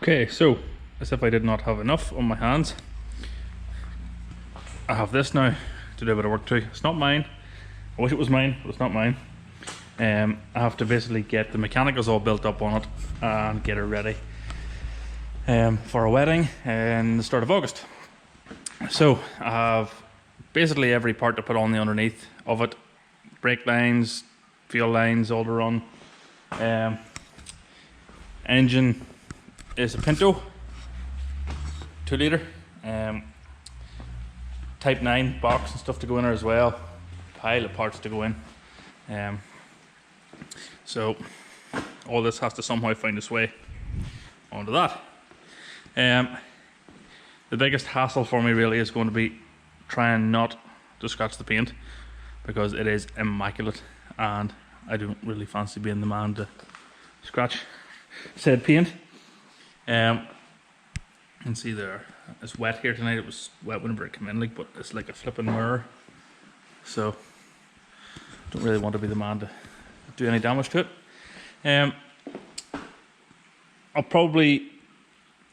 Okay, so as if I did not have enough on my hands, I have this now to do a bit of work to. It's not mine. I wish it was mine, but it's not mine. I have to basically get the mechanicals all built up on it and get it ready for a wedding in the start of August. So I have basically every part to put on the underneath of it. Brake lines, fuel lines, all to run. Engine is a Pinto, 2 litre. Type 9 box and stuff to go in there as well. Pile of parts to go in. So all this has to somehow find its way onto that. The biggest hassle for me really is going to be trying not to scratch the paint, because it is immaculate and I don't really fancy being the man to scratch said paint. You can see there, it's wet here tonight. It was wet whenever it came in, but it's like a flipping mirror, so don't really want to be the man to do any damage to it. I'll probably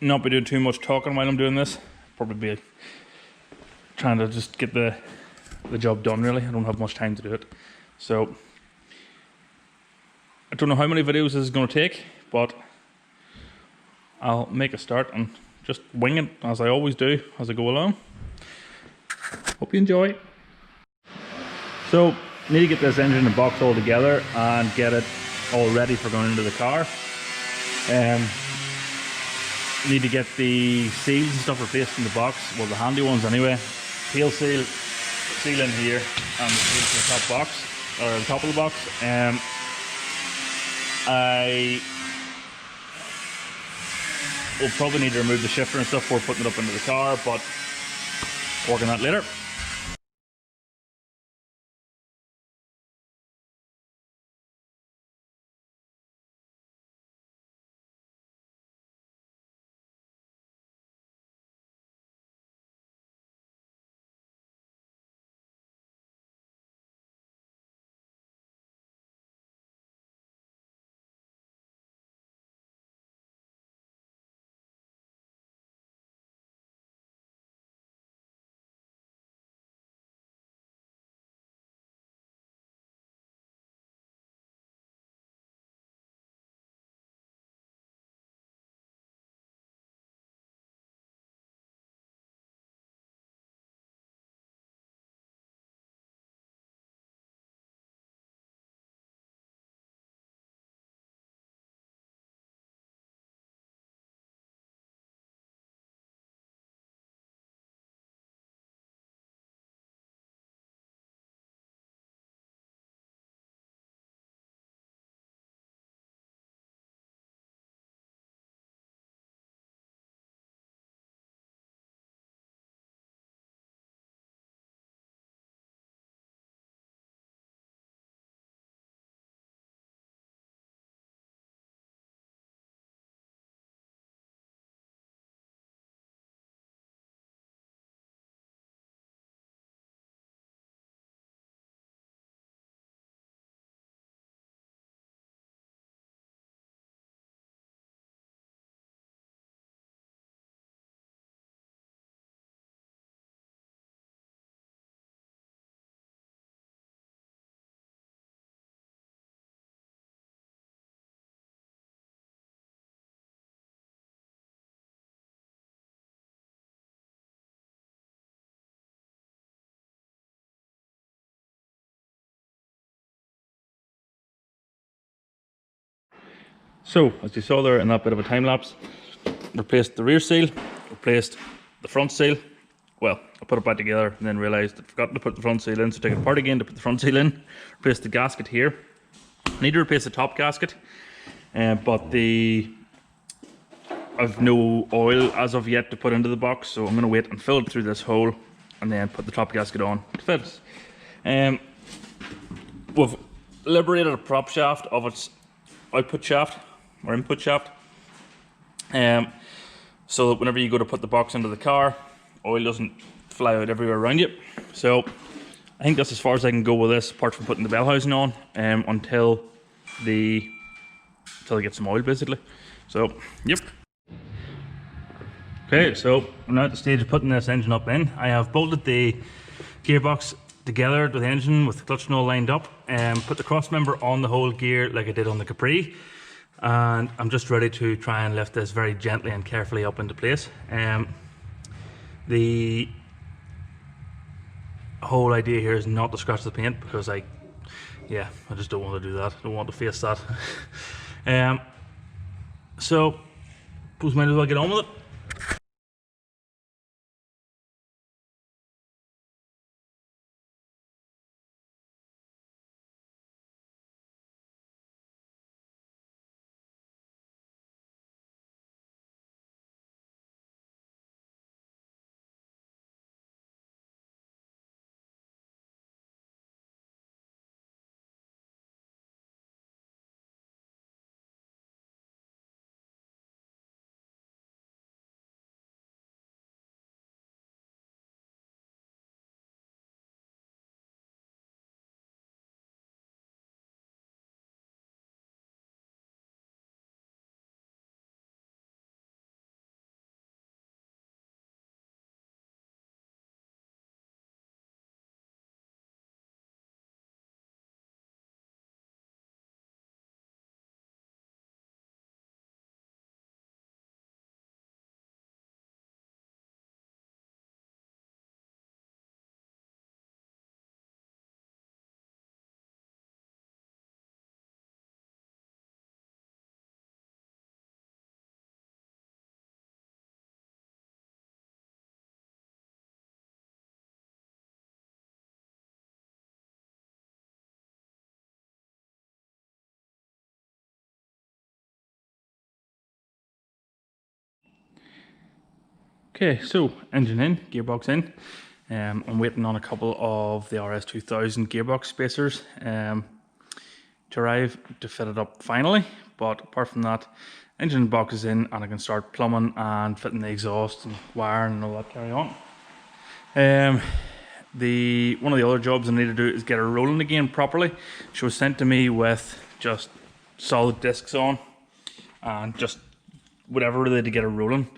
not be doing too much talking while I'm doing this. Probably be trying to just get the job done really. I don't have much time to do it, so I don't know how many videos this is going to take, but I'll make a start and just wing it as I always do as I go along. Hope you enjoy. So need to get this engine and box all together and get it all ready for going into the car. Need to get the seals and stuff replaced in the box, well the handy ones anyway. Peel seal in here and the seal to the top box, or the top of the box. I will probably need to remove the shifter and stuff before putting it up into the car, but work on that later. So, as you saw there in that bit of a time lapse, replaced the rear seal, replaced the front seal. Well, I put it back together and then realised I'd forgotten to put the front seal in, so take it apart again to put the front seal in. Replaced the gasket here. I need to replace the top gasket, but I've no oil as of yet to put into the box, so I'm going to wait and fill it through this hole and then put the top gasket on to fit it. We've liberated a prop shaft of its output shaft or input shaft, so that whenever you go to put the box into the car, oil doesn't fly out everywhere around you. So I think that's as far as I can go with this, apart from putting the bell housing on, until I get some oil basically. So yep. Okay, so I'm now at the stage of putting this engine up in. I have bolted the gearbox together with the engine with the clutch and all lined up, and put the cross member on the whole gear like I did on the Capri, and I'm just ready to try and lift this very gently and carefully up into place. The whole idea here is not to scratch the paint, because I just don't want to do that. I don't want to face that. So suppose might as well get on with it. Okay, so engine in, gearbox in. I'm waiting on a couple of the RS2000 gearbox spacers to arrive to fit it up finally. But apart from that, engine box is in, and I can start plumbing and fitting the exhaust and wiring and all that carry on. One of the other jobs I need to do is get her rolling again properly. She was sent to me with just solid discs on and just whatever really to get her rolling.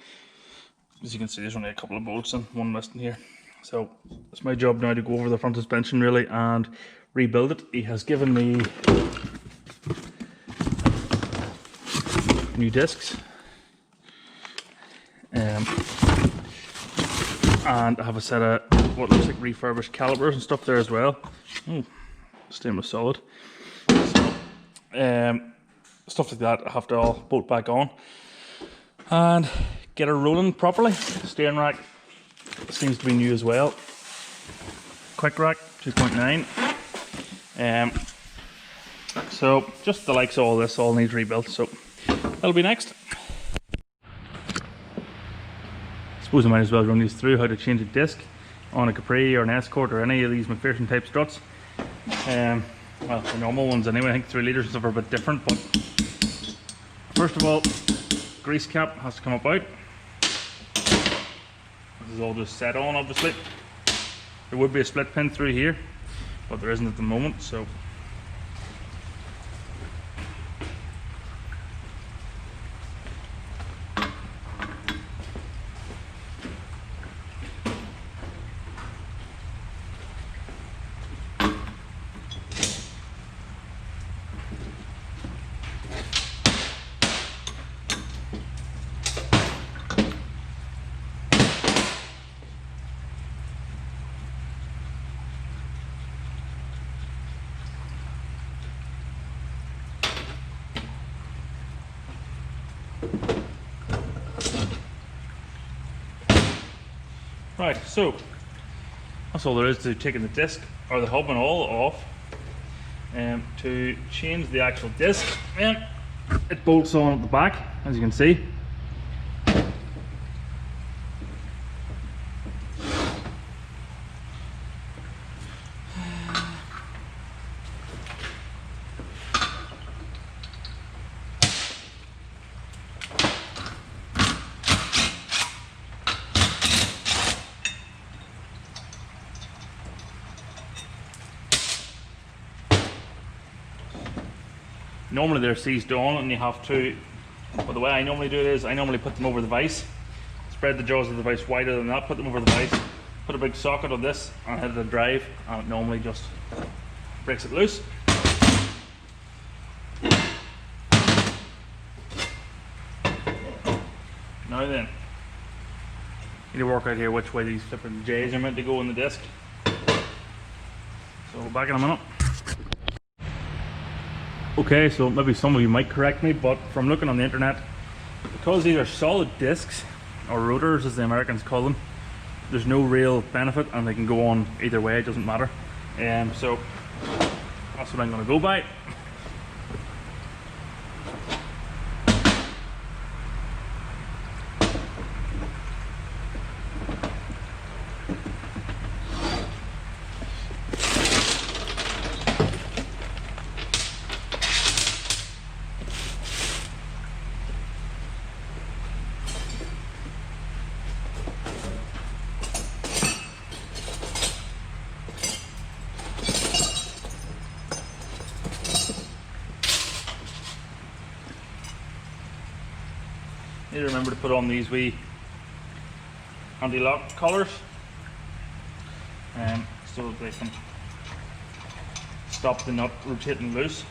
As you can see, there's only a couple of bolts and one missing here. So it's my job now to go over the front suspension really and rebuild it. He has given me new discs. And I have a set of what looks like refurbished calipers and stuff there as well. Oh, stainless solid. So, stuff like that I have to all bolt back on and get her rolling properly. Steering rack seems to be new as well. Quick rack 2.9. So just the likes of all this all needs rebuilt, so that'll be next. Suppose I might as well run these through how to change a disc on a Capri or an Escort or any of these McPherson type struts. Well, the normal ones anyway. I think 3 litres and stuff are a bit different, but first of all, grease cap has to come up out. This is all just set on, obviously. There would be a split pin through here, but there isn't at the moment, so right, so that's all there is to taking the disc or the hub and all off. To change the actual disc, it bolts on at the back, as you can see. Normally they're seized on and you have to, but the way I normally do it is I normally put them over the vise. It's spread the jaws of the vise wider than that, put them over the vise, put a big socket on this and hit the drive, and it normally just breaks it loose. Now then, you need to work out here which way these flipping J's are meant to go in the disc. So back in a minute. Okay, so maybe some of you might correct me, but from looking on the internet, because these are solid discs, or rotors as the Americans call them, there's no real benefit and they can go on either way, it doesn't matter. So that's what I'm going to go by. Need to remember to put on these wee anti-lock collars so that they can stop the nut rotating loose.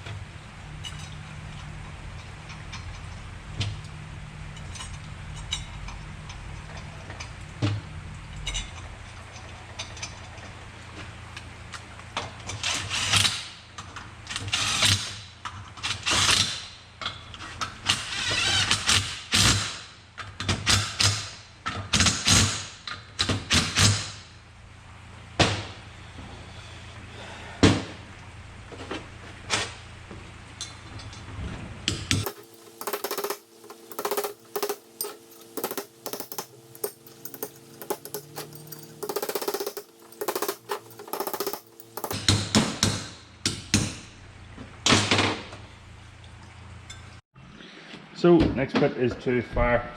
So next bit is to fire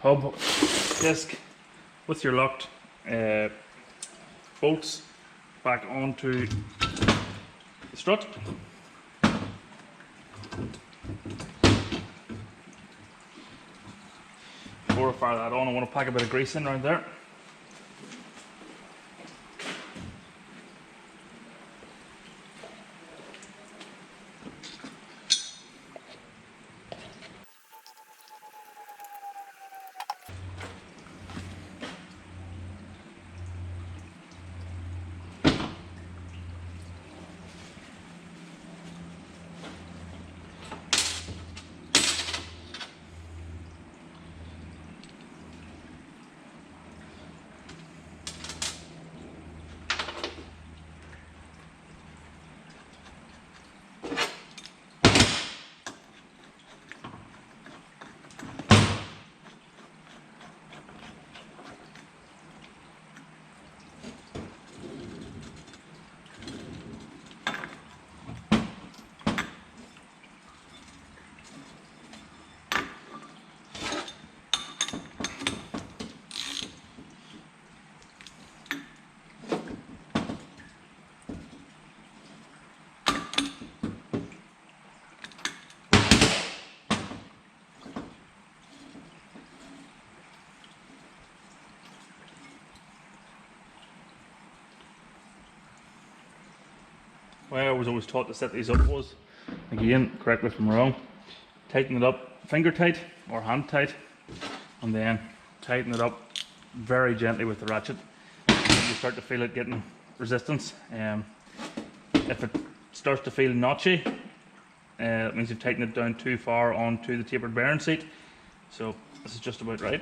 hub disc with your locked bolts back onto the strut. Before I fire that on, I want to pack a bit of grease in around there. The way I was always taught to set these up was, again, correct me if I'm wrong, tighten it up finger tight or hand tight, and then tighten it up very gently with the ratchet. You start to feel it getting resistance. If it starts to feel notchy, it means you've tightened it down too far onto the tapered bearing seat. So this is just about right.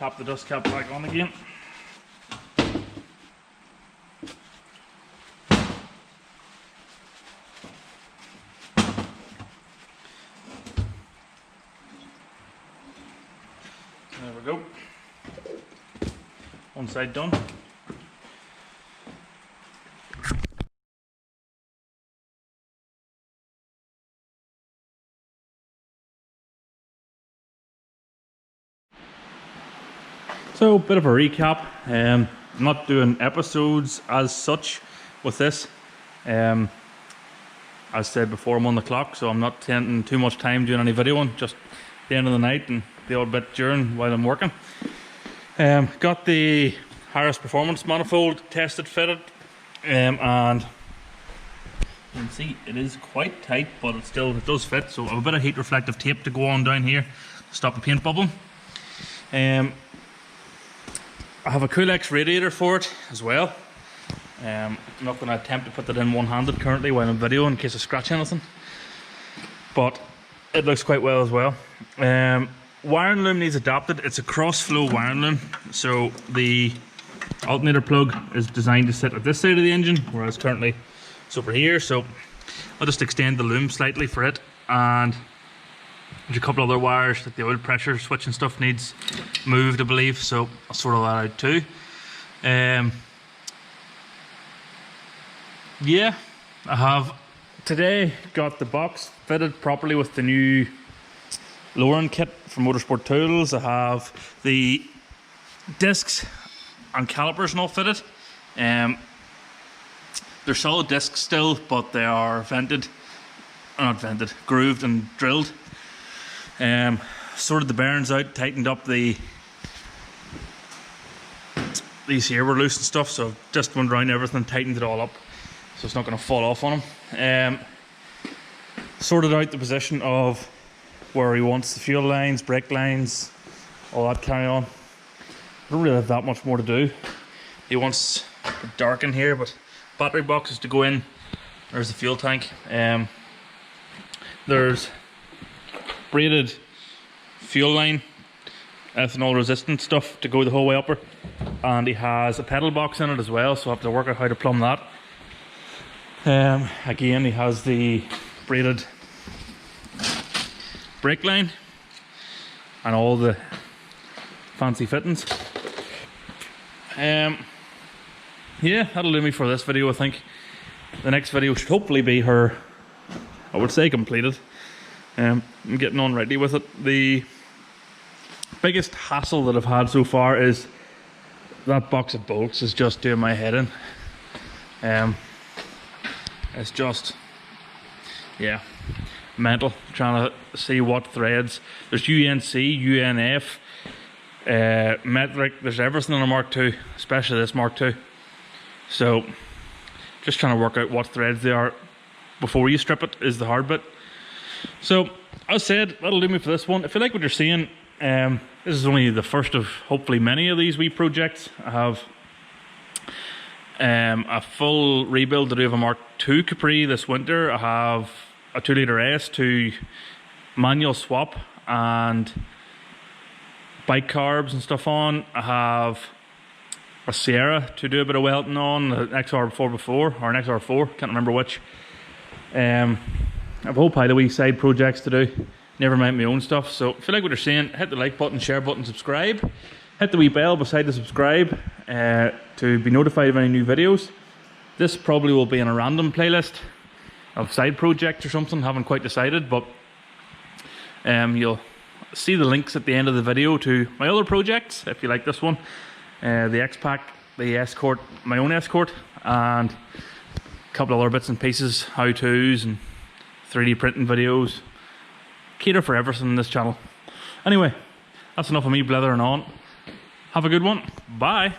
tap the dust cap back on again. There we go. One side done. So, bit of a recap. I'm not doing episodes as such with this. As I said before, I'm on the clock, so I'm not spending too much time doing any videoing, just the end of the night and the odd bit during while I'm working. Got the Harris Performance manifold tested, fitted, and you can see it is quite tight, but it does fit. So I have a bit of heat reflective tape to go on down here to stop the paint bubbling. I have a Coolx radiator for it as well. I'm not going to attempt to put that in one-handed currently while I'm videoing in case I scratch anything, but it looks quite well as well. Wiring loom needs adapted. It's a cross-flow wiring loom, so the alternator plug is designed to sit at this side of the engine, whereas currently it's over here. So I'll just extend the loom slightly for it, and there's a couple other wires that the oil pressure switch and stuff needs moved, I believe, so I'll sort all that out too. Yeah, I have today got the box fitted properly with the new lowering kit from Motorsport Tools. I have the discs and calipers and all fitted. They're solid discs still, but they are grooved and drilled. Sorted the bearings out, tightened up these here were loose and stuff, so I've just went around everything and tightened it all up so it's not going to fall off on him. Sorted out the position of where he wants the fuel lines, brake lines, all that carry on. I don't really have that much more to do. He wants it dark in here, but battery boxes to go in. There's the fuel tank. There's braided fuel line, ethanol resistant stuff to go the whole way upper, and he has a pedal box in it as well, so I have to work out how to plumb that. Again, he has the braided brake line and all the fancy fittings. Yeah, that'll do me for this video. I think the next video should hopefully be her, I would say, completed. I'm getting on ready with it. The biggest hassle that I've had so far is that box of bolts is just doing my head in. It's just, yeah, mental trying to see what threads. There's UNC, UNF, metric, there's everything on a Mark II, especially this Mark II. So just trying to work out what threads they are before you strip it is the hard bit. So as I said, that'll do me for this one. If you like what you're seeing, this is only the first of hopefully many of these wee projects. I have a full rebuild to do of a Mark II Capri this winter. I have a 2-litre S to manual swap and bike carbs and stuff on. I have a Sierra to do a bit of welting on, an XR4 or an XR4, can't remember which. I have a whole pile of wee side projects to do, never mind my own stuff. So if you like what you're seeing, hit the like button, share button, subscribe. Hit the wee bell beside the subscribe to be notified of any new videos. This probably will be in a random playlist of side projects or something, haven't quite decided, but you'll see the links at the end of the video to my other projects if you like this one. The X-Pack, the Escort, my own Escort, and a couple of other bits and pieces, how-tos and 3D printing videos. Cater for everything in this channel. Anyway, that's enough of me blethering on. Have a good one. Bye.